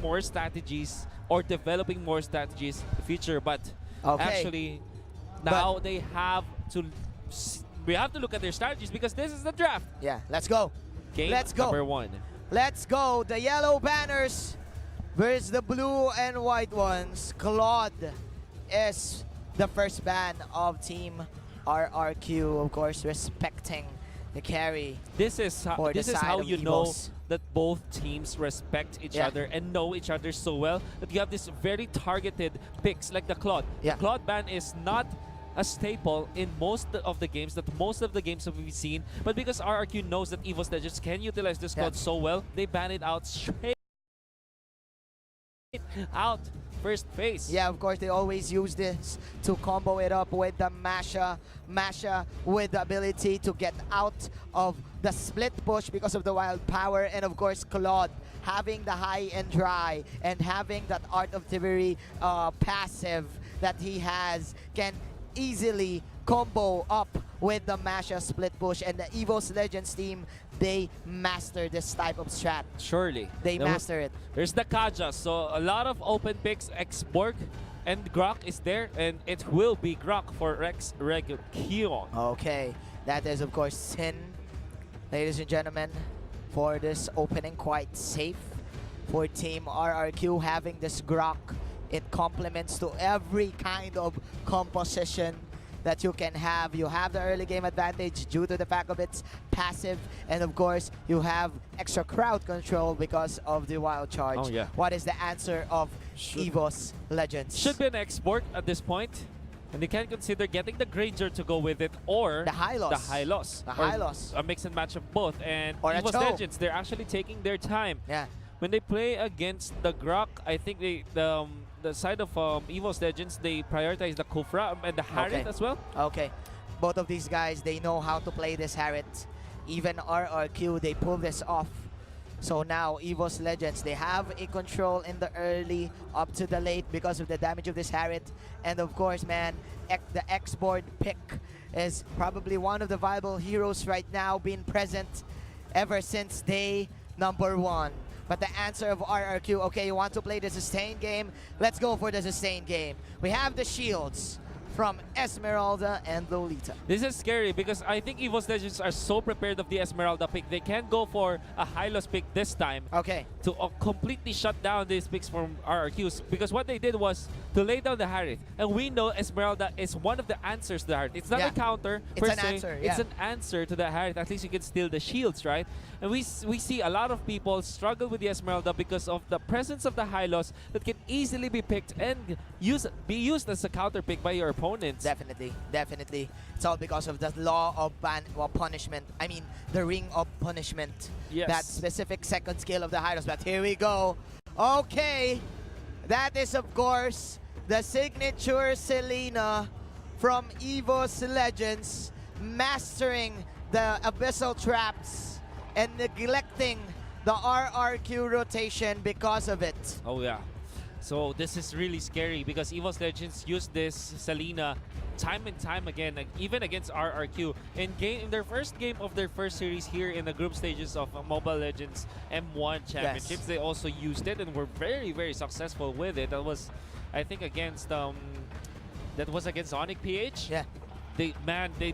more strategies or developing more strategies in the future, but actually now they have to we have to look at their strategies because this is the draft. Yeah, let's go. Game let's go. number 1. Let's go. The yellow banners versus the blue and white ones. Claude is the first ban of Team RRQ, of course, respecting the carry. This is how you know that both teams respect each other and know each other so well that you have this very targeted picks like the Claude. The Claude ban is not a staple in most of the games that we've seen, but because RRQ knows that EVOS Legends can utilize this Claude so well, they ban it out straight out first phase. Yeah, of course, they always use this to combo it up with the Masha with the ability to get out of the split push because of the wild power, and of course Claude having the high and dry and having that Art of Thievery passive that he has can easily combo up with the Masha split push, and the EVOS Legends team, they master this type of strat. Surely. They master it. There's the Kaja, so a lot of open picks, X-Borg, and Grok is there, and it will be Grok for Rex Kion. Okay, that is of course Sin, ladies and gentlemen, for this opening quite safe for Team RRQ having this Grok. It complements to every kind of composition that you can have. You have the early game advantage due to the fact of its passive, and of course you have extra crowd control because of the wild charge. Oh, yeah. What is the answer of EVOS Legends? Should be an export at this point, and they can consider getting the Granger to go with it, or the high loss. The high loss. The high loss. A mix and match of both. And or EVOS Legends, they're actually taking their time. Yeah. When they play against the Grok, I think the side of EVOS Legends, they prioritize the Kufra and the Harriet as well. Okay. Both of these guys, they know how to play this Harriet. Even RRQ, they pull this off. So now, EVOS Legends, they have a control in the early up to the late because of the damage of this Harriet. And of course, man, the X-Board pick is probably one of the viable heroes right now, being present ever since day number 1. But the answer of RRQ, okay, you want to play the sustain game? Let's go for the sustain game. We have the shields from Esmeralda and Lolita. This is scary because I think EVOS Legends are so prepared of the Esmeralda pick. They can't go for a high-loss pick this time to completely shut down these picks from RRQs, because what they did was to lay down the Harriet. And we know Esmeralda is one of the answers to the Harriet. It's not a counter it's an answer. It's an answer to the Harriet. At least you can steal the shields, right? And we see a lot of people struggle with the Esmeralda because of the presence of the high loss that can easily be picked and be used as a counter pick by your opponents. Definitely, definitely. It's all because of the law of punishment. I mean, the ring of punishment. Yes. That specific second skill of the high loss. But here we go. Okay, that is of course the signature Selena from EVOS Legends, mastering the abyssal traps and neglecting the RRQ rotation because of it. Oh yeah. So this is really scary because EVOS Legends used this Selena time and time again, like even against RRQ. In their first game of their first series here in the group stages of Mobile Legends M1 Championships, they also used it and were very, very successful with it. That was, I think, against Sonic PH. Yeah. They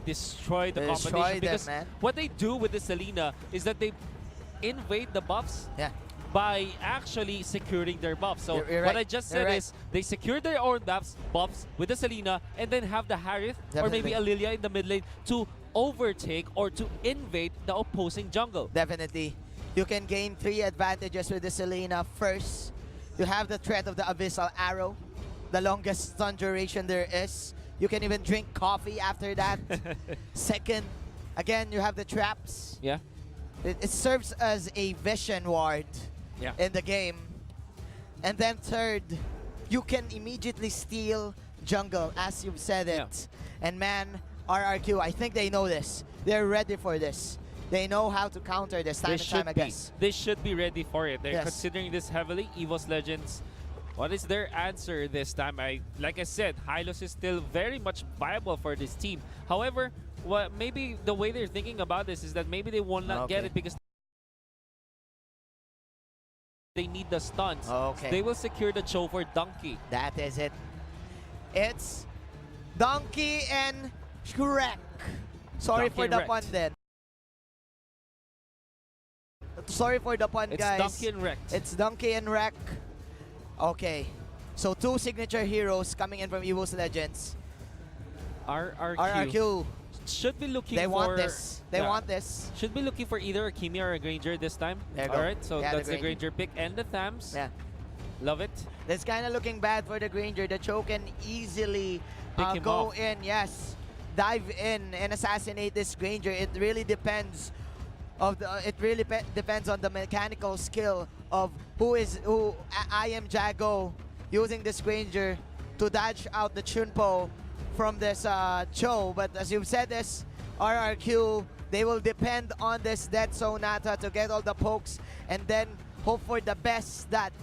destroyed the competition because what they do with the Selena is that they invade the buffs. Yeah. By actually securing their buffs. So you're what right. I just said is they secure their own buffs with the Selena, and then have the Harith or maybe a Lilia in the mid lane to overtake or to invade the opposing jungle. Definitely. You can gain 3 advantages with the Selena. First, you have the threat of the Abyssal Arrow, the longest stun duration there is. You can even drink coffee after that. Second, again, you have the traps. Yeah. It serves as a vision ward in the game. And then third, you can immediately steal jungle, as you've said it. And man, RRQ, I think they know this. They're ready for this. They know how to counter this time and time again. They should be ready for it. They're considering this heavily. EVOS Legends, what is their answer this time? Like I said, Hylos is still very much viable for this team. However, maybe the way they're thinking about this is that maybe they will not get it because they need the stuns. Okay. They will secure the Cho for Donkey. That is it. It's Donkey and Shrek. Sorry Donkey for and the Wrecked. pun then. Sorry for the pun, It's guys. Donkey and Wrecked. It's Donkey and Wreck. Okay. So 2 signature heroes coming in from EVOS Legends. RRQ. RRQ. Should be looking They for... want this. They yeah. want this. Should be looking for either a Kimi or a Granger this time. There you go. Alright, so Yeah, that's the Granger pick and the Thams. Yeah. Love it. That's kind of looking bad for the Granger. The Cho can easily Pick him go off. in, yes. Dive in and assassinate this Granger. It really depends depends on the mechanical skill of who I am Jago using this Granger to dodge out the Chunpo from this Cho. But as you've said, this RRQ, they will depend on this Dead Sonata to get all the pokes and then hope for the best that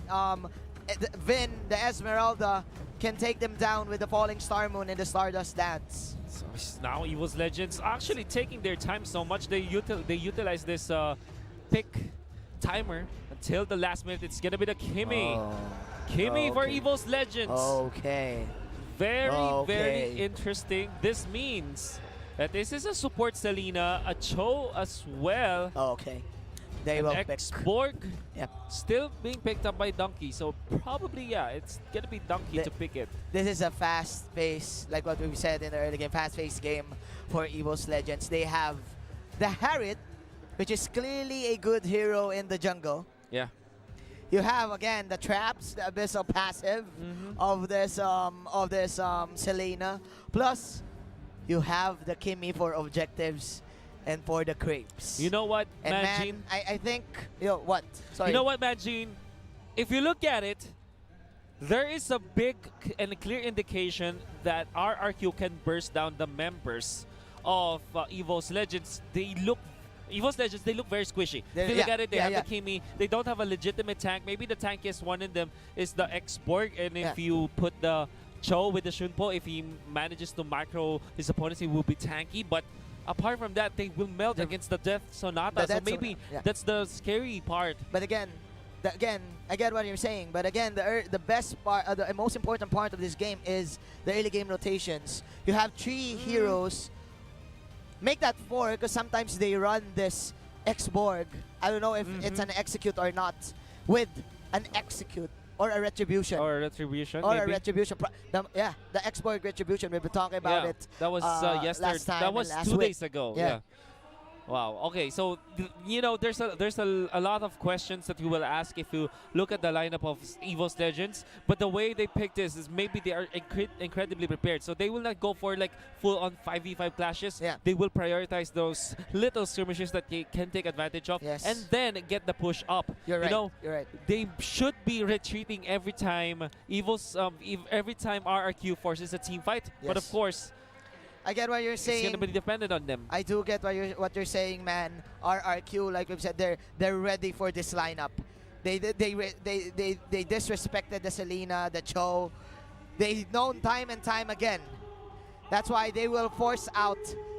Vin, the Esmeralda, can take them down with the Falling Star Moon and the Stardust Dance. So now EVOS Legends actually taking their time so much. They utilize this pick timer until the last minute. It's gonna be the Kimi. Kimi for EVOS Legends. Okay. Very interesting. This means that this is a support Selena, a Cho as well. Okay. They will pick. X-Borg Yep. still being picked up by Donkey. So probably, yeah, it's gonna be Donkey to pick it. This is a fast pace, like what we said in the early game, fast-paced game for EVOS Legends. They have the Harriet, which is clearly a good hero in the jungle. Yeah. You have again the traps, the abyssal passive of this Selena. Plus, you have the Kimi for objectives and for the creeps. You know what, and Majin? man, I think what? Sorry. You know what, Majin? If you look at it, there is a big and clear indication that RRQ can burst down the members of EVOS Legends. EVOS Legends, they look very squishy. If you look at it, they have the Kimi. They don't have a legitimate tank. Maybe the tankiest one in them is the X-Borg. And if you put the Cho with the Shunpo, if he manages to macro his opponents, he will be tanky. But apart from that, they will melt against the Death Sonata. So maybe that's the scary part. But again, I get what you're saying. But again, the best part, the most important part of this game is the early game rotations. You have 3 heroes. Make that 4 because sometimes they run this X-Borg. I don't know if it's an execute or not. With an execute or a retribution. Or a retribution, Or maybe? a retribution. The X-Borg retribution. We've been talking about it. That was yesterday. Last time that was last 2 week. days ago. Yeah. Wow. Okay. So you know, there's a lot of questions that you will ask if you look at the lineup of EVOS Legends. But the way they pick this is maybe they are incredibly prepared. So they will not go for like full-on 5v5 clashes. Yeah. They will prioritize those little skirmishes that they can take advantage of, and then get the push up. You're right. You know, You're right. they should be retreating every time every time RRQ forces a team fight. But of course, I get what you're saying. it's gonna be dependent on them. I do get what you're saying, man. RRQ, like we've said, they're ready for this lineup. They disrespected the Selena, the Cho. They've known time and time again. That's why they will force out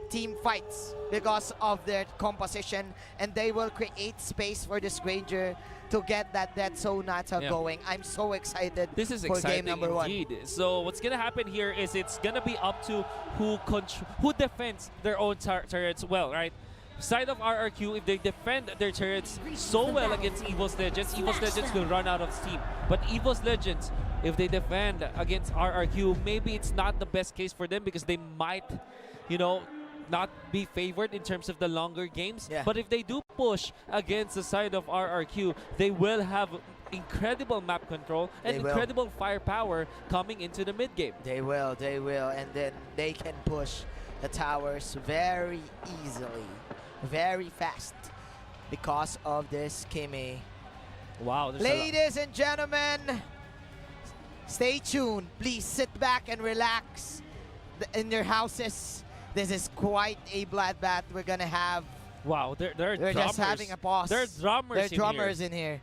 team fights because of their composition, and they will create space for this Granger to get that Dead Sonata going. I'm so excited This is for exciting game number indeed. 1. So what's gonna happen here is it's gonna be up to who defends their own turrets well, right? Side of RRQ, if they defend their turrets so well against EVOS Legends will run out of steam. But EVOS Legends, if they defend against RRQ, maybe it's not the best case for them because they might, you know, not be favored in terms of the longer games. But if they do push against the side of RRQ, they will have incredible map control and incredible firepower coming into the mid game. They will, and then they can push the towers very easily, very fast because of this Kimi. Wow. Ladies and gentlemen, stay tuned. Please sit back and relax in your houses. This is quite a bloodbath we're gonna have. Wow, they're just having a pause. They're drummers in here.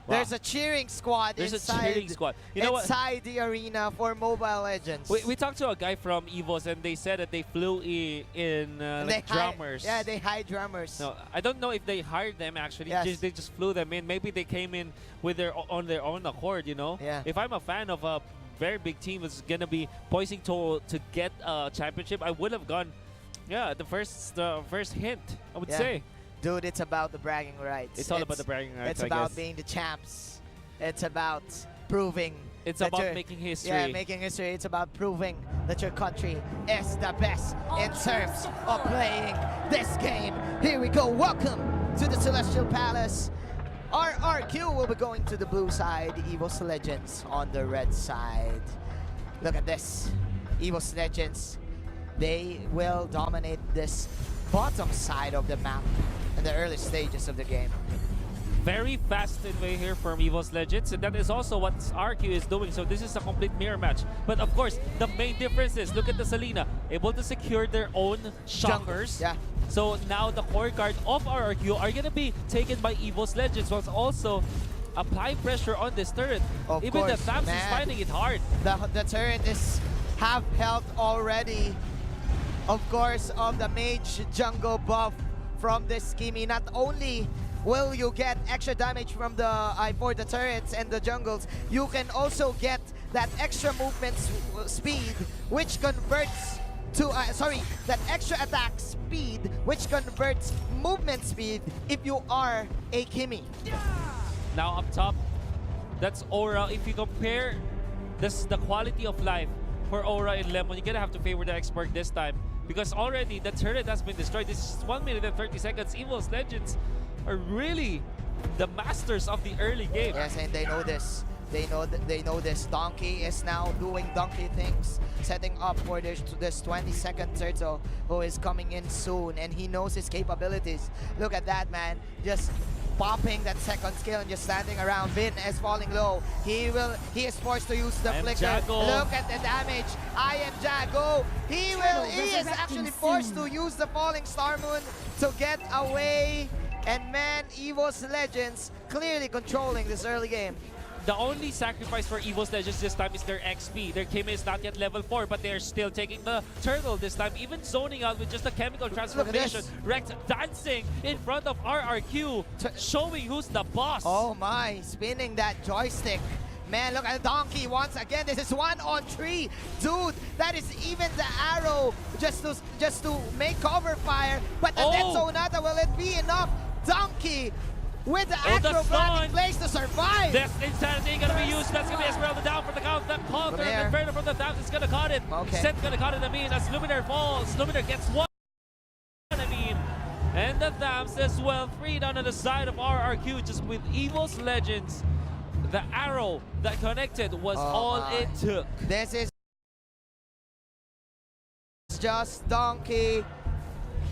There's a cheering squad You know inside the arena for Mobile Legends. We talked to a guy from EVOS and they said that they flew in like drummers. Yeah, they hire drummers. No, I don't know if they hired them actually. Yes. They just flew them in. Maybe they came in with on their own accord, you know? Yeah. If I'm a fan of a very big team that's going to be poising to get a championship, I would have gone, the first hint, I would say. Dude, it's about the bragging rights. It's all about the bragging rights, It's about being the champs. It's about proving. It's about making history. Yeah, making history. It's about proving that your country is the best in terms of playing this game. Here we go. Welcome to the Celestial Palace. RRQ will be going to the blue side. EVOS Legends on the red side. Look at this. EVOS Legends. They will dominate this bottom side of the map in the early stages of the game. Very fast way here from EVOS Legends, and that is also what RRQ is doing. So this is a complete mirror match. But of course, the main difference is, look at the Selena, able to secure their own shockers. Yeah. So now the core card of RRQ are going to be taken by EVOS Legends, whilst also applying pressure on this turret. Even the Thames is finding it hard. The turret is half health already. Of course, of the mage jungle buff from this Kimi. Not only will you get extra damage from for the turrets and the jungles, you can also get that extra movement speed, which converts to that extra attack speed, which converts movement speed if you are a Kimi. Now up top, that's Aura. If you compare the quality of life for Aura and Lemon, you're gonna have to favor the expert this time, because already the turret has been destroyed. This is 1 minute and 30 seconds. EVOS Legends are really the masters of the early game. Yes, and they know this. They know this. Donkey is now doing donkey things, setting up for this 20-second turtle who is coming in soon, and he knows his capabilities. Look at that, man. Just popping that second skill and just standing around. Vin is falling low. He is forced to use the flicker. Jago. Look at the damage. I am Jago. He is actually forced to use the falling Star Moon to get away. And man, EVOS Legends clearly controlling this early game. The only sacrifice for EVOS Legends this time is their XP. Their Kimi is not yet level 4, but they're still taking the turtle this time, even zoning out with just a chemical transformation. Rex dancing in front of RRQ, showing who's the boss. Oh my, spinning that joystick. Man, look at Donkey once again. This is 1-on-3. Dude, that is even the arrow just to make cover fire. But the Dead Sonata, will it be enough? Donkey with the acrobatic in place to survive. This insanity gonna be used. That's gonna be Esmeralda down for the count. That counter Inferno from the Thames is gonna cut it. Seth's gonna cut it, as Luminar falls. Luminar gets one, and the Thames as well, 3 down on the side of RRQ, just with EVOS Legends. The arrow that connected was all it took. This is just Donkey.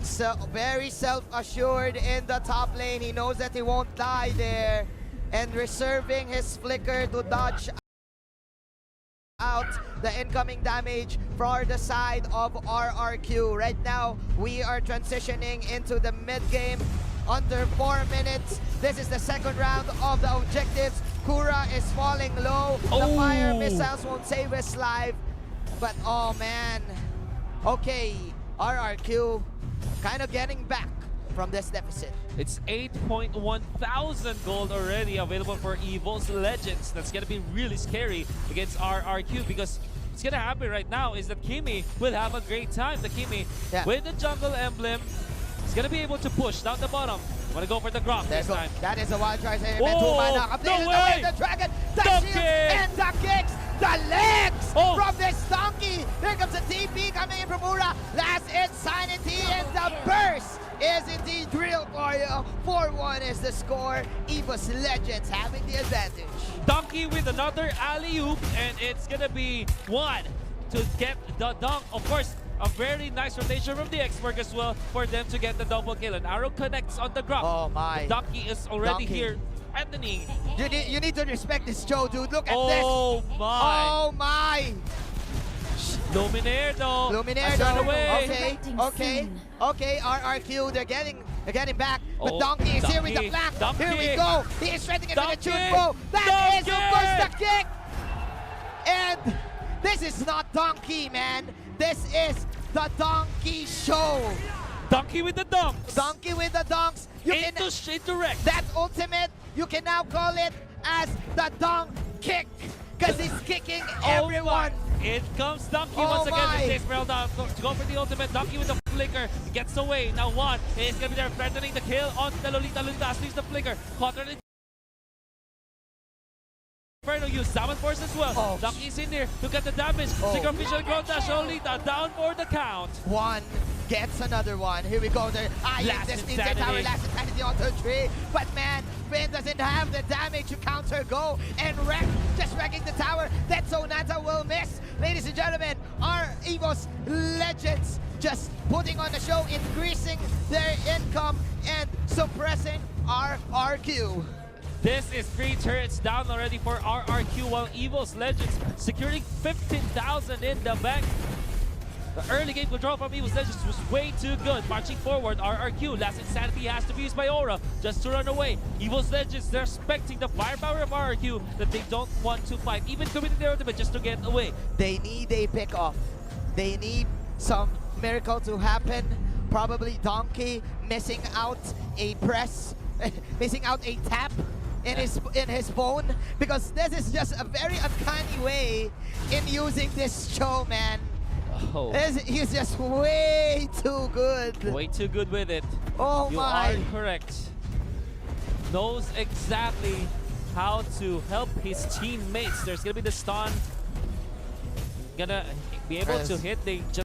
So very self-assured in the top lane. He knows that he won't die there, and reserving his flicker to dodge out the incoming damage for the side of RRQ. Right now, we are transitioning into the mid-game. Under 4 minutes. This is the second round of the objectives. Kura is falling low. The fire missiles won't save his life. But oh man. Okay, RRQ kind of getting back from this deficit. It's 8.1 thousand gold already available for EVOS Legends. That's gonna be really scary against RRQ, because what's gonna happen right now is that Kimi will have a great time. The Kimi with the jungle emblem is gonna be able to push down the bottom. Wanna go for the Grok this time. That is a wild try. No way! The dragon, the shield, and the kicks, the legs from this Donkey. Here comes the TP coming in from Ura. Last Insanity, and the burst is indeed real for you. 4-1 is the score. EVOS Legends having the advantage. Donkey with another alley-oop, and it's gonna be one to get the dunk. Of course, a very nice rotation from the expert as well for them to get the double kill. An arrow connects on the Grok. Oh my. Donkey is already here. Anthony. You need to respect this Joe, dude. Look at this. Oh my. Oh my. Luminaire though. Luminaire has run away. Okay. RRQ, they're getting back. But Oh, Donkey is here with the Donkey. flank. Here we go. He is shredding it with a Donkey. Chunpo. That is, of Donkey. course, the kick. And this is not Donkey, man. This is the Donkey show. Donkey with the dunks. Donkey with the dunks. Indirect. That ultimate, you can now call it as the Donk kick. Because he's kicking everyone. In comes Donkey Oh once again. my. This Esmeralda to go for the ultimate. Donkey with the flicker. Gets away. Now one is going to be there threatening the kill on the Lolita. Lolita leaves the flicker. Counter Inferno use Salmon Force as well. Oh. Donkey's in there to get the damage. Sacrificial Ground Dash. Lolita down for the count. One gets another one. Here we go. There. Last This means Insanity. tower last insanity onto 3. But man, Finn doesn't have the damage to counter go and wreck. Just wrecking the tower. That Sonata will miss. Ladies and gentlemen, our EVOS legends just putting on the show, increasing their income and suppressing RRQ. This is 3 turrets down already for RRQ, while EVOS Legends securing 15,000 in the bank. The early game control from EVOS Legends was way too good. Marching forward, RRQ, last insanity has to be used by Aura just to run away. EVOS Legends, they're expecting the firepower of RRQ that they don't want to fight, even committing their ultimate just to get away. They need a pick-off. They need some miracle to happen. Probably Donkey missing out a press, missing out a tap in his phone, because this is just a very uncanny way in using this show, man. Oh. He's just way too good. Way too good with it. Oh You my. are correct. Knows exactly how to help his teammates. There's gonna be the stun. Gonna be able to hit. They just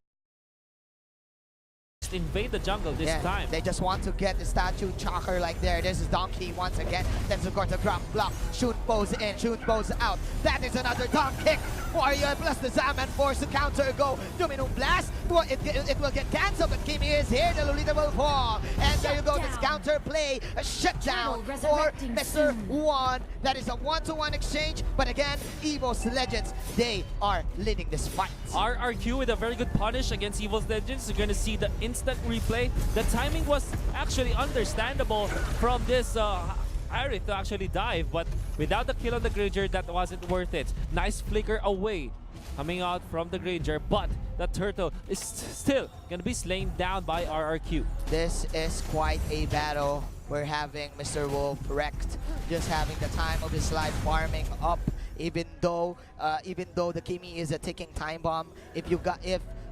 invade the jungle this time. They just want to get the statue chocker like there. This is Donkey once again. Then of course the ground block. Chunpo's in, Chunpo's out. That is another Donk kick. Warrior plus the Zaman force to counter go. Domino blast. Well, it will get cancelled, but Kimi is here. The Lolita will fall. And there you go. This counter play. A shutdown for Mr. One. That is a 1-to-1 exchange. But again, EVOS Legends, they are leading this fight. RRQ with a very good punish against EVOS Legends. You're gonna see the instant replay. The timing was actually understandable from this Aerith to actually dive, but without the kill on the Granger, that wasn't worth it. Nice flicker away coming out from the Granger, but the turtle is still gonna be slain down by RRQ. This is quite a battle. We're having Mr. Wolf wrecked, just having the time of his life farming up, even though the Kimi is a ticking time bomb. If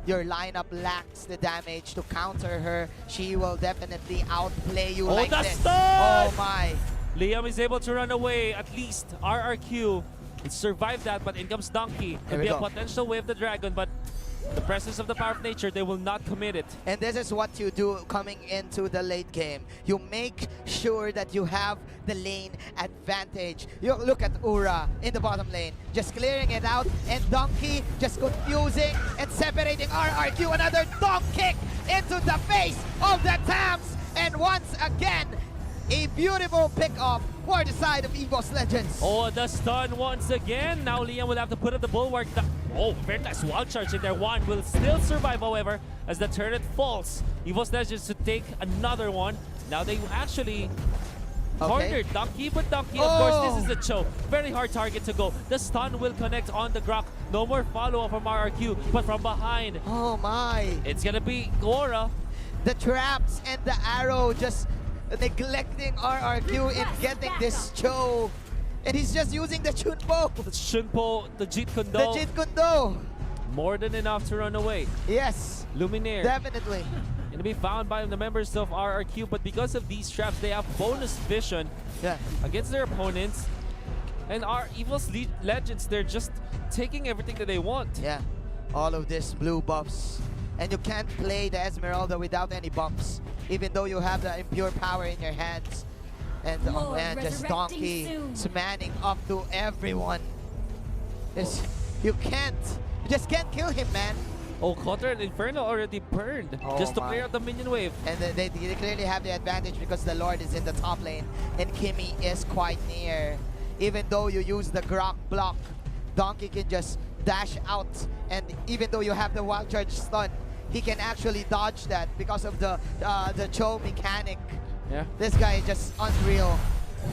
your lineup lacks the damage to counter her, she will definitely outplay you like this. Stun! Oh my. Liam is able to run away. At least RRQ survived that, but in comes Donkey. Could be a potential way of the dragon, but the presence of the power of nature, they will not commit it. And this is what you do coming into the late game. You make sure that you have the lane advantage. You look at Ura in the bottom lane, just clearing it out, and Donkey just confusing and separating RRQ. Another Donk kick into the face of the Tams, and once again, a beautiful pick-off for the side of EVOS Legends. Oh, the stun once again. Now Liam will have to put up the bulwark. Oh, very nice wild charge in there. One will still survive, however, as the turret falls. EVOS Legends to take another one. Now they actually cornered Donkey, but Donkey, of course, this is a choke. Very hard target to go. The stun will connect on the Grok. No more follow-up from RRQ, but from behind. Oh my. It's gonna be Gora. The traps and the arrow just neglecting RRQ in getting this show. And he's just using the Chunpo. The Shunpo, the Jeet Kune Do. The Jeet Kune Do. More than enough to run away. Yes. Luminaire. Definitely. Gonna be found by the members of RRQ, but because of these traps, they have bonus vision against their opponents. And our EVOS Legends, they're just taking everything that they want. Yeah. All of this blue buffs. And you can't play the Esmeralda without any bumps, even though you have the impure power in your hands. And oh man, just Donkey manning up to everyone. You just can't kill him, man. Oh, Counter and Inferno already burned just to clear out the minion wave. And they clearly have the advantage because the Lord is in the top lane and Kimi is quite near. Even though you use the Grok block, Donkey can just dash out, and even though you have the wild charge stun, he can actually dodge that because of the Cho mechanic. Yeah. This guy is just unreal.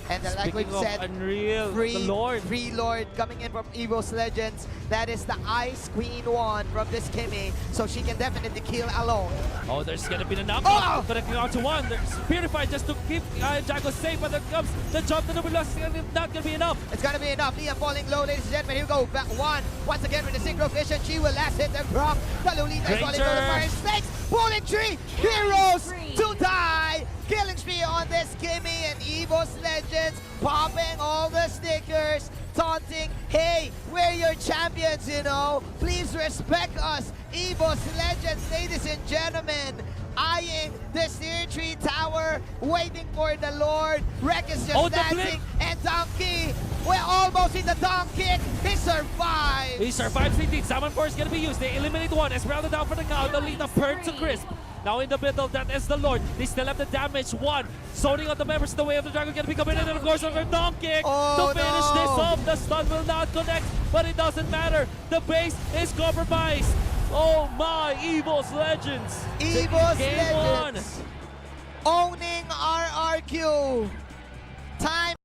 And then, like we've said, unreal, free Lord coming in from EVOS Legends. That is the Ice Queen 1 from this Kimmy, so she can definitely kill alone. Oh, there's gonna be the knockout, but it can to one. There's Purified just to keep Jago safe, but there comes the jump to the velocity, and it's not gonna be enough. It's gonna be enough. Liam falling low, ladies and gentlemen. Here we go. Back one. Once again with the synchro vision, she will last hit the drop. The Lolita is falling low. The fire snakes. Pulling tree. Heroes to die. Killing spree on this Kimmy and EVOS Legends, popping all the stickers, taunting, hey, we're your champions, you know, please respect us. EVOS Legends, ladies and gentlemen, eyeing this tier 3 tower, waiting for the Lord. Rek is just dancing, and Donkey, we're almost in the Donk kick. He survived. He survives indeed. Summon Force is gonna be used. They eliminate one. Esmeralda down for the count. The lead burnt to crisp. Now in the middle, that is the Lord. They still have the damage. One, zoning out the members in the way of the Dragon gonna be coming in, and of course, over Donk kick to finish this off. The stun will not connect, but it doesn't matter. The base is compromised. Oh my, EVOS Legends. EVOS Legends owning RRQ. Time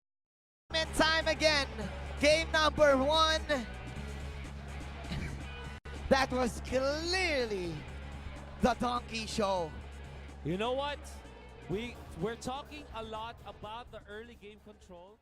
and time again. Game number 1. That was clearly the Donkey Show. You know what? We're talking a lot about the early game control.